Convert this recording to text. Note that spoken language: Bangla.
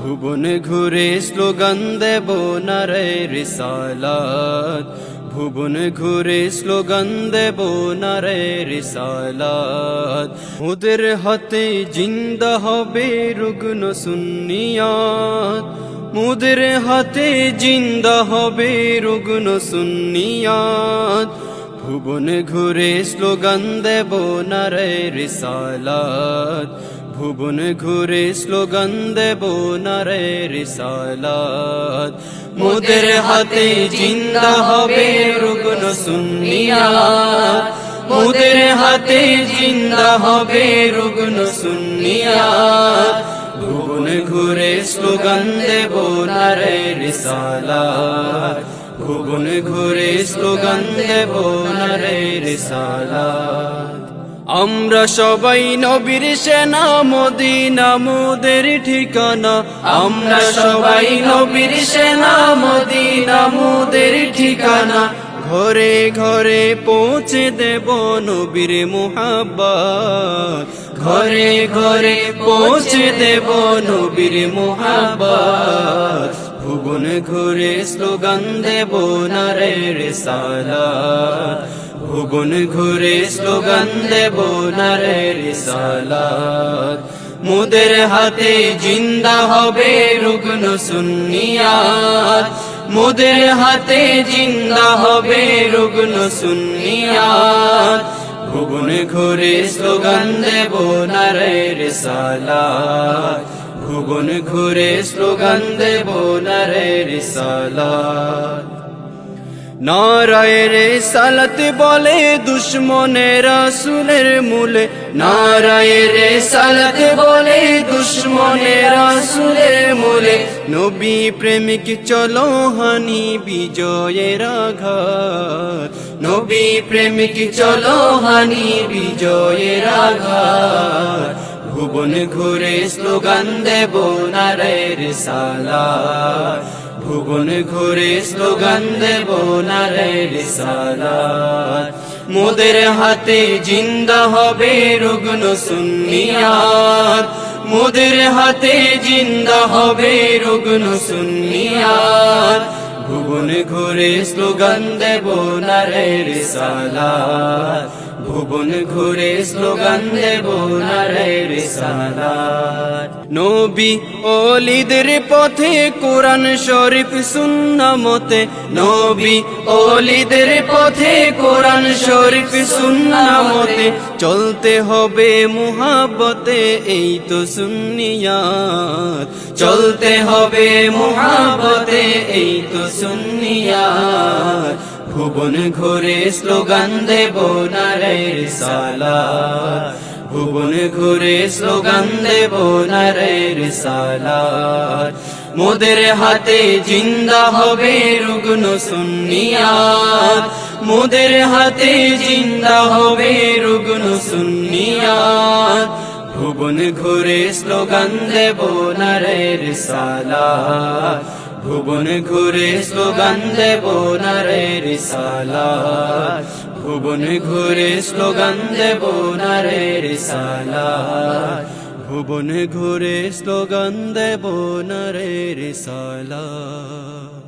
ভুবন ঘুরে স্লোগান দেব নারে রিসালাত, ভুবন ঘুরে স্লোগান দেব নারে রিসালাত। ওদের হাতে জিন্দা হবে রুগ্ন সুন্নিয়াত, মোদের হাতে জিন্দা হবে রুগ্ন সুন্নিয়াত। ভুবন ঘুরে স্লোগান দেব নারে রিসালাত, ভুবন ঘুরে স্লোগান দেব নারে রিসালাত। মোদের হাতে জিন্দা হবে রুগ্ন সুন্নিয়াত, মোদের হাতে জিন্দা হবে রুগ্ন সুন্নিয়াত। ভুবন ঘুরে স্লোগান দেব নারে রিসালাত, ভুবন ঘুরে স্লোগান দেব নারে রিসালাত। আমরা সবাই নবীর সেনা, মদিনা মোদের ঠিকানা। আমরা সবাই নবীর সেনা, মদিনা মোদের ঠিকানা। ঘরে ঘরে পৌঁছে দেব নবীর মুহাব্বত, ঘরে ঘরে পৌঁছে দেব নবীর মুহাব্বত। ভুবন ঘুরে স্লোগান দেব নারে রিসালাত, ভুবন ঘুরে স্লোগান দেব নারে রিসালাত। মোদের হাতে জিন্দা হবে রুগ্ন সুন্নিয়াত, মোদের হাতে জিন্দা হবে রুগ্ন সুন্নিয়াত। ভুবন ঘুরে স্লোগান দেব নারে রিসালাত, ভুবন ঘুরে স্লোগান দেব নারে রিসালাত। নারায়ে রিসালাত বলে দুশ্মনের রাসূলের মূলে, নারায়ে রিসালাত বলে দুশ্মনের রাসূলের মূলে। নবী প্রেমিক চলো হানি বিজয়ের আঘাত, নবী প্রেমিক চলো হানি বিজয়ের আঘাত। ভুবন ঘুরে স্লোগান দেব নারে রিসালাত, ভুবন ঘুরে স্লোগান দেব নারে রিসালাত। মোদের হাতে জিন্দা হবে রুগ্ন সুন্নিয়াত, মোদের হাতে জিন্দা হবে রুগ্ন সুন্নিয়াত। ভুবন ঘুরে স্লোগান দেব নারে রিসালাত, ভুবন ঘুরে স্লোগান দেব নারে রিসালাত। নবী ওলিদের পথে কোরআন শরীফ সুন্নাহ মতে, নবী ওলিদের পথে কোরআন শরীফ সুন্নাহ মতে। চলতে হবে মুহাব্বতে এই তো সুন্নিয়াত, চলতে হবে মুহাব্বতে এই তো সুন্নিয়াত। ভুবন ঘুরে স্লোগান দেব নারে রিসালাত, ভুবন ঘুরে স্লোগান দেব নারে রিসালাত। মোদের হাতে জিন্দা হবে রুগ্ন সুন্নিয়াত, মোদের হাতে জিন্দা হবে রুগ্ন সুন্নিয়াত। ভুবন ঘুরে স্লোগান দেব নারে রিসালাত, ভুবন ঘুরে স্লোগান দেব নারে রিসালাত, ভুবন ঘুরে স্লোগান দেব নারে রিসালাত, ভুবন ঘুরে স্লোগান দেব নারে রিসালাত।